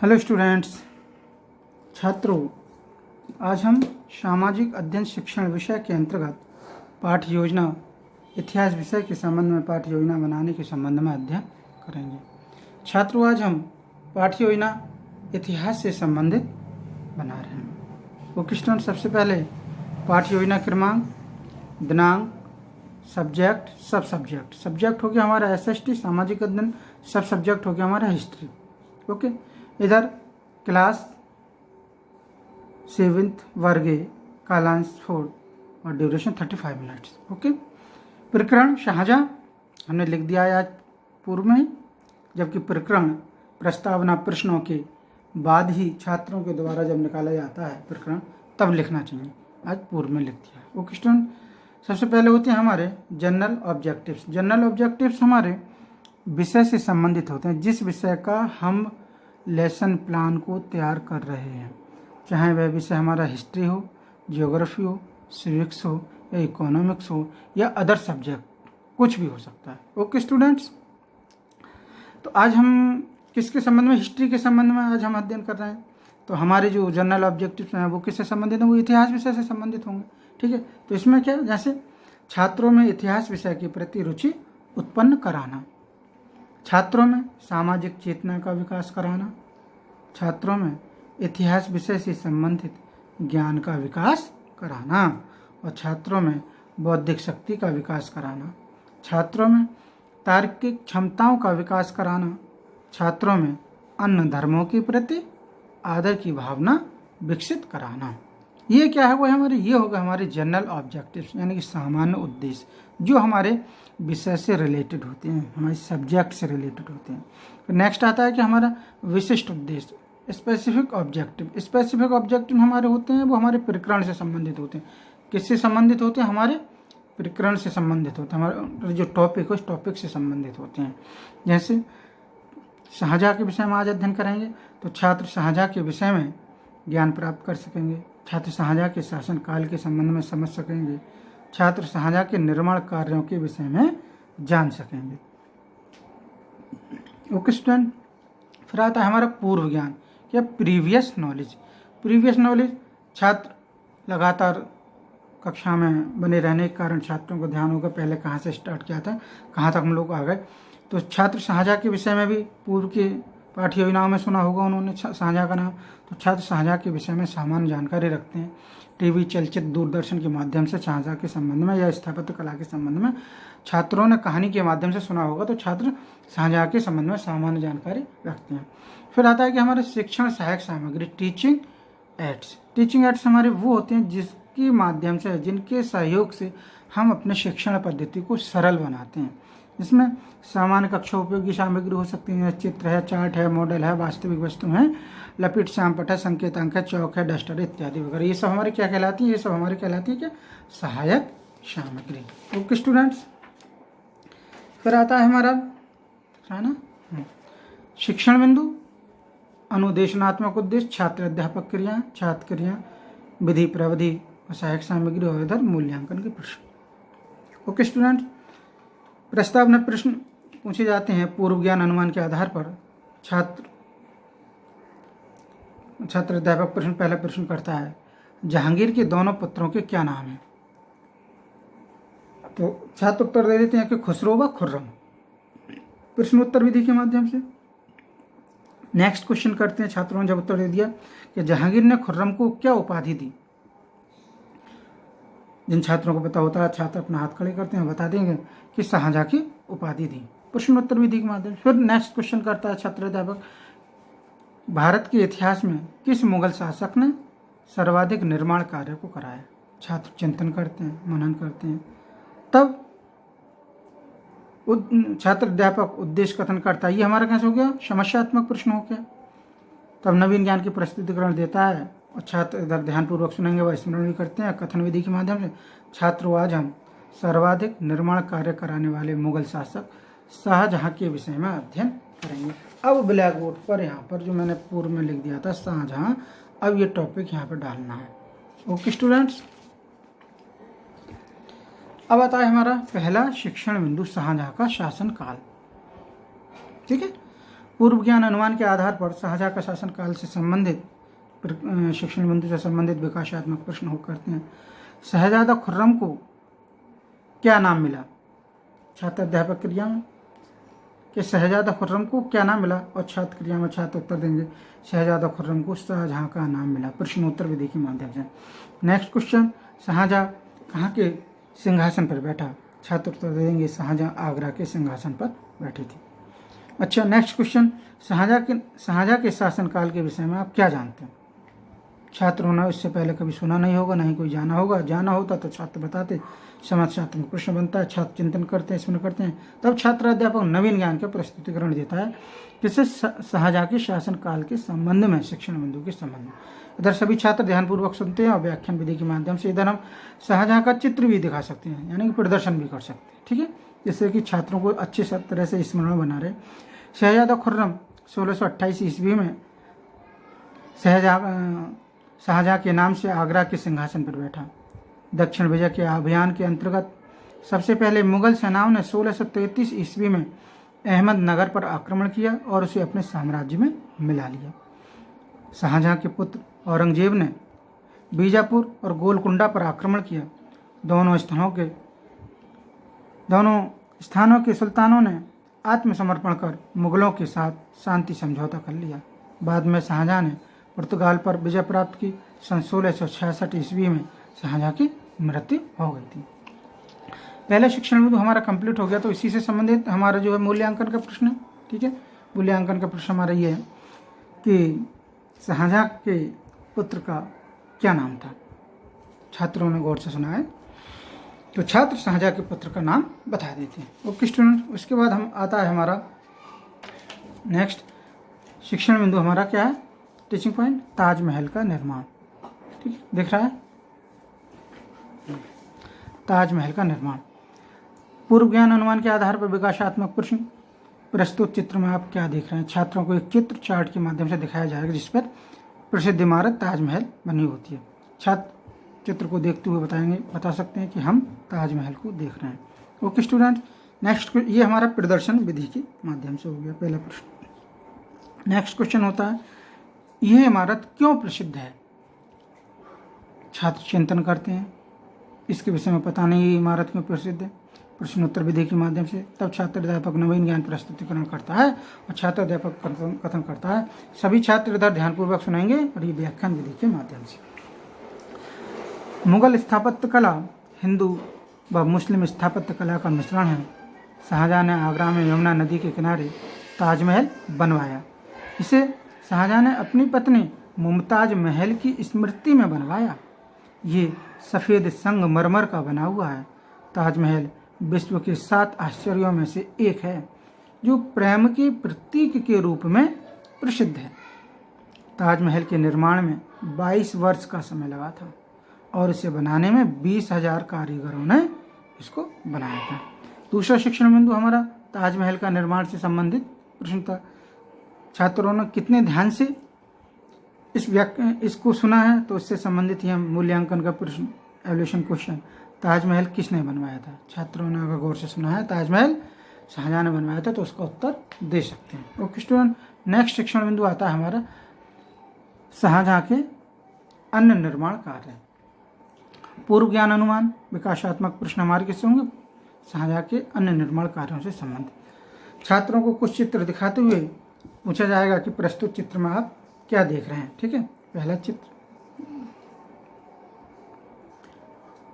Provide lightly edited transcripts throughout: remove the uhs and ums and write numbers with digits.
Hello students, छात्रों, आज हम सामाजिक अध्ययन शिक्षण विषय के अंतर्गत पाठ्य योजना इतिहास विषय के संबंध में पाठ्य योजना बनाने के संबंध में अध्ययन करेंगे। छात्रों, आज हम पाठ्य योजना इतिहास से संबंधित बना रहे हैं। ओके स्टूडेंट, सबसे पहले पाठ्य योजना क्रमांक, दिनांक, सब्जेक्ट, सब सब्जेक्ट। सब्जेक्ट हो गया हमारा SST सामाजिक अध्ययन, सब सब्जेक्ट हो गया हमारा हिस्ट्री। ओके, इधर क्लास 7th वर्ग ए, कालांश 4 और ड्यूरेशन 35 मिनट्स। ओके, प्रकरण शाहजहां हमने लिख दिया है आज पूर्व में, जबकि प्रकरण प्रस्तावना प्रश्नों के बाद ही छात्रों के द्वारा जब निकाला जाता है प्रकरण तब लिखना चाहिए, आज पूर्व में लिख दिया है। ओके स्टूडेंट, सबसे पहले होते हैं हमारे जनरल ऑब्जेक्टिव्स। जनरल ऑब्जेक्टिव्स हमारे विषय से संबंधित होते हैं, जिस विषय का हम लेसन प्लान को तैयार कर रहे हैं, चाहे वह विषय हमारा हिस्ट्री हो, जियोग्राफी हो, सिविक्स हो या इकोनॉमिक्स हो या अदर सब्जेक्ट, कुछ भी हो सकता है। ओके स्टूडेंट्स, तो आज हम किसके संबंध में, हिस्ट्री के संबंध में आज हम अध्ययन कर रहे हैं। तो हमारे जो जनरल ऑब्जेक्टिव्स हैं वो किससे संबंधित हैं, वो इतिहास विषय से संबंधित होंगे। ठीक है, तो इसमें क्या, जैसे छात्रों में इतिहास विषय के प्रति रुचि उत्पन्न कराना, छात्रों में सामाजिक चेतना का विकास कराना, छात्रों में इतिहास विषय से संबंधित ज्ञान का विकास कराना और छात्रों में बौद्धिक शक्ति का विकास कराना, छात्रों में तार्किक क्षमताओं का विकास कराना, छात्रों में अन्य धर्मों के प्रति आदर की भावना विकसित कराना। ये क्या है, वो हमारे, ये होगा हमारे जनरल ऑब्जेक्टिव्स, यानी कि सामान्य उद्देश्य जो हमारे विषय से रिलेटेड होते हैं, हमारे सब्जेक्ट से रिलेटेड होते हैं। फिर नेक्स्ट आता है कि हमारा विशिष्ट उद्देश्य, स्पेसिफिक ऑब्जेक्टिव। स्पेसिफिक ऑब्जेक्टिव हमारे होते हैं, वो हमारे प्रकरण से संबंधित होते हैं। किससे संबंधित होते हैं, हमारे प्रकरण से संबंधित होते हैं, हमारे जो टॉपिक है उस टॉपिक से संबंधित होते हैं। जैसे शाहजहां के विषय में आज अध्ययन करेंगे, तो छात्र शाहजहां के विषय में ज्ञान प्राप्त कर सकेंगे, छात्र शाहजहां के शासन काल के संबंध में समझ सकेंगे, छात्र शाहजहां के निर्माण कार्यों के विषय में जान सकेंगे। ओके स्टूडेंट, फिर आता है हमारा पूर्व ज्ञान या प्रीवियस नॉलेज। प्रीवियस नॉलेज, छात्र लगातार कक्षा में बने रहने के कारण छात्रों को ध्यान होगा पहले कहाँ से स्टार्ट किया था, कहाँ तक हम लोग आ गए। तो छात्र शाहजहां के विषय में भी पूर्व के पाठ्य योजनाओं में सुना होगा उन्होंने शाहजहां का नाम। तो छात्र शाहजहां के विषय में सामान्य जानकारी रखते हैं। टीवी, चलचित्र, दूरदर्शन के माध्यम से शाहजहां के संबंध में या स्थापत्य कला के संबंध में छात्रों ने कहानी के माध्यम से सुना होगा, तो छात्र शाहजहां के संबंध में सामान्य जानकारी रखते हैं। फिर आता है कि हमारे शिक्षण सहायक सामग्री, टीचिंग एड्स। टीचिंग एड्स हमारे वो होते हैं जिसके माध्यम से, जिनके सहयोग से हम अपने शिक्षण पद्धति को सरल बनाते हैं। इसमें सामान्य कक्षा उपयोगी सामग्री हो सकती है, चित्र है, चार्ट है, मॉडल है, वास्तविक वस्तु है, लपिट, श्यामपट है, संकेतांक है, चौक है, डस्टर इत्यादि वगैरह। ये सब हमारी क्या कहलाती है, ये सब हमारी कहलाती है क्या, सहायक सामग्री। ओके स्टूडेंट्स, फिर आता है हमारा, है ना, शिक्षण बिंदु, अनुदेशनात्मक उद्देश्य, छात्र अध्यापक क्रिया, छात्र क्रिया, विधि प्रविधि और सहायक सामग्री और इधर मूल्यांकन के प्रश्न। ओके स्टूडेंट, प्रस्तावना प्रश्न पूछे जाते हैं पूर्व ज्ञान अनुमान के आधार पर। छात्र अध्यापक प्रश्न, पहला प्रश्न करता है, जहांगीर के दोनों पुत्रों के क्या नाम हैं। तो छात्र उत्तर दे देते हैं कि खुसरो व खुर्रम, प्रश्नोत्तर विधि के माध्यम से। नेक्स्ट क्वेश्चन करते हैं, छात्रों ने जब उत्तर दे दिया कि जहांगीर ने खुर्रम को क्या उपाधि दी। जिन छात्रों को पता होता है छात्र अपना हाथ खड़े करते हैं, बता देंगे कि शाहजहां की उपाधि दी, प्रश्नोत्तर विधि के माध्यम से। फिर नेक्स्ट क्वेश्चन करता है छात्र अध्यापक, भारत के इतिहास में किस मुगल शासक ने सर्वाधिक निर्माण कार्य को कराया। छात्र चिंतन करते हैं, मनन करते हैं, तब छात्र अध्यापक उद्देश्य कथन करता है। ये हमारा कैसे हो गया, समस्यात्मक प्रश्न हो गया। तब नवीन ज्ञान की प्रस्तुतिकरण देता है और छात्र इधर ध्यानपूर्वक सुनेंगे व स्मरण भी करते हैं कथन विधि के माध्यम से। छात्रों, आज हम सर्वाधिक निर्माण कार्य कराने वाले मुगल शासक शाहजहां के विषय में अध्ययन करेंगे। अब ब्लैक बोर्ड पर यहाँ पर जो मैंने पूर्व में लिख दिया था शाहजहां, अब ये टॉपिक यहाँ पर डालना है। ओके स्टूडेंट्स, अब आता है हमारा पहला शिक्षण बिंदु, शाहजहां का शासन काल। ठीक है, पूर्व ज्ञान अनुमान के आधार पर शाहजहाँ का शासनकाल से संबंधित शिक्षण बिंदु से संबंधित विकासात्मक प्रश्न हो करते हैं। शहजादा खुर्रम को क्या नाम मिला? छात्र अध्यापक क्रिया में कि शहजादा खुर्रम को क्या नाम मिला, और छात्र क्रिया में छात्र उत्तर देंगे शहजादा खुर्रम को शाहजहाँ का नाम मिला। प्रश्नोत्तर विधि के माध्यम से। नेक्स्ट क्वेश्चन, शाहजहाँ कहाँ के सिंहासन पर बैठा? छात्र उत्तर देंगे शाहजहाँ आगरा के सिंहासन पर बैठी थी। अच्छा, नेक्स्ट क्वेश्चन, शाहजहाँ के शासनकाल के विषय में आप क्या जानते हैं? छात्रों ने इससे पहले कभी सुना नहीं होगा, नहीं कोई जाना होगा। जाना होता तो छात्र बताते, समाज शास्त्र में प्रश्न बनता है, छात्र चिंतन करते हैं, स्मरण करते हैं, तब छात्र अध्यापक नवीन ज्ञान का प्रस्तुतिकरण देता है जिससे शाहजहाँ के शासनकाल के संबंध में, शिक्षण बिंदु के संबंध में। इधर सभी छात्र ध्यानपूर्वक सुनते हैं और व्याख्यान विधि के माध्यम से इधर हम शाहजहाँ का चित्र भी दिखा सकते हैं, यानी कि प्रदर्शन भी कर सकते हैं। ठीक है, जिससे कि छात्रों को अच्छी तरह से स्मरण बना रहे। शहजादा खुर्रम 1628 ईस्वी में शाहजहाँ के नाम से आगरा के सिंहासन पर बैठा। दक्षिण विजय के अभियान के अंतर्गत सबसे पहले मुगल सेनाओं ने 1633 ईस्वी में अहमदनगर पर आक्रमण किया और उसे अपने साम्राज्य में मिला लिया। शाहजहाँ के पुत्र औरंगजेब ने बीजापुर और गोलकुंडा पर आक्रमण किया। दोनों स्थानों के सुल्तानों ने आत्मसमर्पण कर मुगलों के साथ शांति समझौता कर लिया। बाद में शाहजहाँ ने पुर्तगाल पर विजय प्राप्त की। सन 1666 ईस्वी में शाहजहाँ की मृत्यु हो गई थी। पहले शिक्षण बिंदु हमारा कंप्लीट हो गया, तो इसी से संबंधित हमारा जो है मूल्यांकन का प्रश्न है। ठीक है, मूल्यांकन का प्रश्न हमारा ये है कि शाहजहाँ के पुत्र का क्या नाम था? छात्रों ने गौर से सुना है, तो छात्र शाहजहाँ के पुत्र का नाम बता देते हैं। ओके स्टूडेंट, उसके बाद हम आता है हमारा नेक्स्ट शिक्षण बिंदु हमारा क्या है? टीचिंग पॉइंट, ताजमहल का निर्माण। ठीक है, दिख रहा है ताजमहल का निर्माण। पूर्व ज्ञान अनुमान के आधार पर विकासात्मक प्रश्न। प्रस्तुत चित्र में आप क्या देख रहे हैं? छात्रों को एक चित्र चार्ट के माध्यम से दिखाया जाएगा जिस पर प्रसिद्ध इमारत ताजमहल बनी होती है। छात्र चित्र को देखते हुए बता सकते हैं कि हम ताजमहल को देख रहे हैं। ओके स्टूडेंट, नेक्स्ट ये हमारा प्रदर्शन विधि के माध्यम से हो गया पहला प्रश्न। नेक्स्ट क्वेश्चन होता है, यह इमारत क्यों प्रसिद्ध है? छात्र चिंतन करते हैं, इसके विषय में पता नहीं ये इमारत क्यों प्रसिद्ध है। प्रश्नोत्तर विधि के माध्यम से तब छात्र अध्यापक नवीन ज्ञान प्रस्तुतिकरण करता है और छात्र अध्यापक कथन करता है। सभी छात्र इधर ध्यानपूर्वक सुनेंगे और ये व्याख्यान विधि के माध्यम से। मुगल स्थापत्य कला हिंदू व मुस्लिम स्थापत्य कला का मिश्रण है। शाहजहाँ ने आगरा में यमुना नदी के किनारे ताजमहल बनवाया। इसे शाहजहाँ ने अपनी पत्नी मुमताज महल की स्मृति में बनवाया। ये सफ़ेद संगमरमर का बना हुआ है। ताजमहल विश्व के 7 आश्चर्यों में से एक है जो प्रेम के प्रतीक के रूप में प्रसिद्ध है। ताजमहल के निर्माण में 22 वर्ष का समय लगा था और इसे बनाने में 20,000 कारीगरों ने इसको बनाया था। दूसरा शिक्षण बिंदु हमारा ताजमहल का निर्माण से संबंधित प्रश्न था। छात्रों ने कितने ध्यान से इसको सुना है, तो इससे संबंधित ही हम मूल्यांकन का प्रश्न, एवल्यूशन क्वेश्चन, ताजमहल किसने बनवाया था? छात्रों ने अगर गौर से सुना है ताजमहल शाहजहाँ ने बनवाया था तो उसका उत्तर दे सकते हैं। ओके स्टूडेंट, नेक्स्ट शिक्षण बिंदु आता है हमारा शाहजहाँ के अन्य निर्माण कार्य। पूर्व ज्ञान अनुमान विकासात्मक प्रश्न हमारे किससे होंगे? शाहजहाँ के अन्य निर्माण कार्यों से संबंधित। छात्रों को कुछ चित्र दिखाते हुए पूछा जाएगा कि प्रस्तुत चित्र में आप क्या देख रहे हैं। ठीक है, पहला चित्र,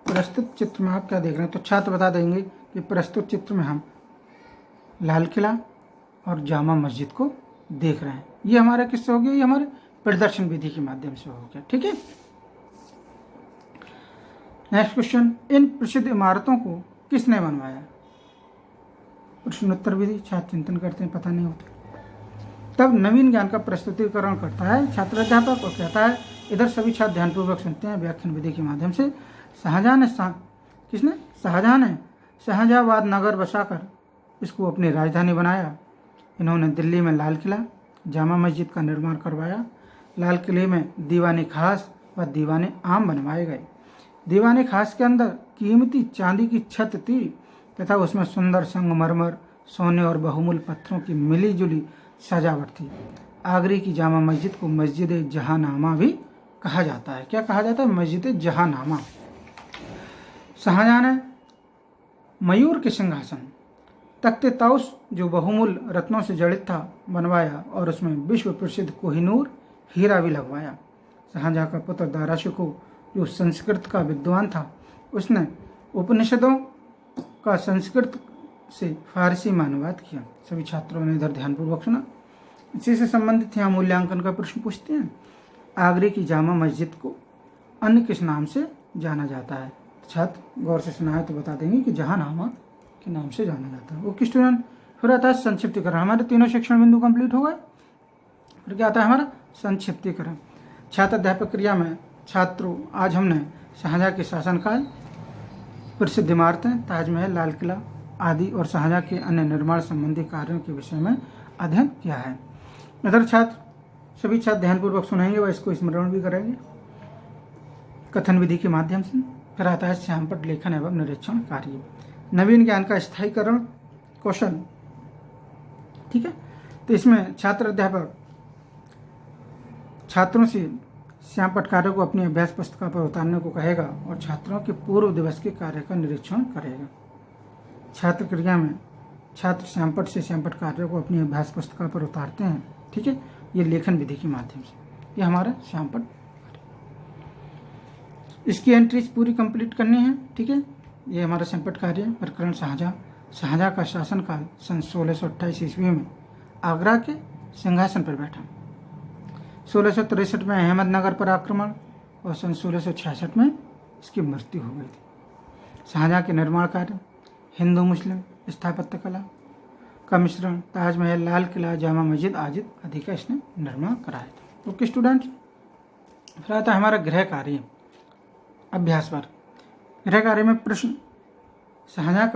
प्रस्तुत चित्र में आप क्या देख रहे हैं? तो छात्र बता देंगे कि प्रस्तुत चित्र में हम लाल किला और जामा मस्जिद को देख रहे हैं। ये हमारा किससे हो गया? ये हमारे प्रदर्शन विधि के माध्यम से हो गया। ठीक है, नेक्स्ट क्वेश्चन, इन प्रसिद्ध इमारतों को किसने बनवाया? प्रश्नोत्तर विधि। छात्र चिंतन करते हैं, पता नहीं होता, तब नवीन ज्ञान का प्रस्तुतिकरण करता है छात्र अध्यापक और कहता है। इधर सभी छात्र ध्यानपूर्वक सुनते हैं व्याख्यान विधि के माध्यम से। शाहजहाँ ने शाहजहाँबाद नगर बसाकर इसको अपनी राजधानी बनाया। इन्होंने दिल्ली में लाल किला, जामा मस्जिद का निर्माण करवाया। लाल किले में दीवाने खास व दीवाने आम बनवाए गए। दीवाने खास के अंदर कीमती चांदी की छत थी तथा उसमें सुंदर संगमरमर, सोने और बहुमूल्य पत्थरों की मिली जुली सजावट थी। आगरे की जामा मस्जिद को मस्जिद जहांनामा भी कहा जाता है। क्या कहा जाता है? मस्जिद जहांनामा। शाहजहां ने मयूर के सिंहासन, तख्ते ताउस जो बहुमूल्य रत्नों से जड़ित था, बनवाया और उसमें विश्व प्रसिद्ध कोहिनूर हीरा भी लगवाया। शाहजहां का पुत्र दारा शिकोह जो संस्कृत का विद्वान था, उसने उपनिषदों का संस्कृत से फारसी में अनुवाद किया। सभी छात्रों ने इधर ध्यानपूर्वक सुना। इसी से संबंधित यहाँ मूल्यांकन का प्रश्न पूछते हैं। आगरे की जामा मस्जिद को अन्य किस नाम से जाना जाता है? छात्र गौर से सुना है तो बता देंगे कि जहांनामा के नाम से जाना जाता है। ओके स्टूडेंट, फिर आता है संक्षिप्तीकरण। हमारे तीनों शिक्षण बिंदु कंप्लीट हो गए। फिर क्या आता है हमारा? संक्षिप्तीकरण। छात्र अध्यापक क्रिया में छात्रों आज हमने शाहजहां के शासनकाल, प्रसिद्ध इमारतें, ताजमहल, लाल किला आदि और शाहजहां के अन्य निर्माण संबंधी कार्यों के विषय में अध्ययन किया है। इधर सभी छात्र ध्यानपूर्वक सुनेंगे व इसको स्मरण भी करेंगे कथन विधि के माध्यम से। फिर आता है श्यामपट्ट लेखन एवं निरीक्षण कार्य, नवीन ज्ञान का स्थायीकरण कौशल। ठीक है, तो इसमें छात्र अध्यापक छात्रों से श्यामपट्ट कार्य को अपनी अभ्यास पुस्तिका पर उतारने को कहेगा और छात्रों के पूर्व दिवस के कार्य का निरीक्षण करेगा। छात्र क्रिया में छात्र श्यामपट्ट से श्यामपट्ट कार्य को अपनी अभ्यास पुस्तिका पर उतारते हैं। ठीक है, ये लेखन विधि के माध्यम से। ये हमारा श्यामपट्ट, इसकी एंट्रीज पूरी कंप्लीट करनी है। ठीक है, ये हमारा श्यामपट्ट कार्य है। प्रकरण शाहजहां का शासनकाल सन 1628 ईस्वी में आगरा के सिंहासन पर बैठा। 1663 में अहमदनगर पर आक्रमण और सन 1666 में इसकी मृत्यु हो गई थी। शाहजहां के निर्माण कार्य हिंदू मुस्लिम स्थापत्य कला का मिश्रण, ताजमहल, लाल किला, जामा मस्जिद आदि का इसने निर्माण कराया था। ओके स्टूडेंट्स, फिर आता है हमारा गृह कार्य, अभ्यास वर्ग। गृह कार्य में प्रश्न शाहजहां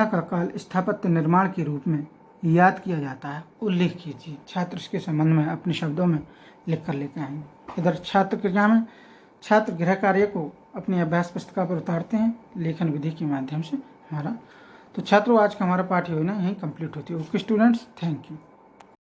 का काल स्थापत्य निर्माण के रूप में याद किया जाता है, उल्लेख कीजिए। छात्र इसके संबंध में अपने शब्दों में लिख कर लेके आएंगे। इधर छात्र क्रिया में छात्र गृह कार्य को अपनी अभ्यास पुस्तिका पर उतारते हैं लेखन विधि के माध्यम से हमारा। तो छात्रों आज का हमारा पाठ योजना यहीं कंप्लीट होती है। Okay students, thank you.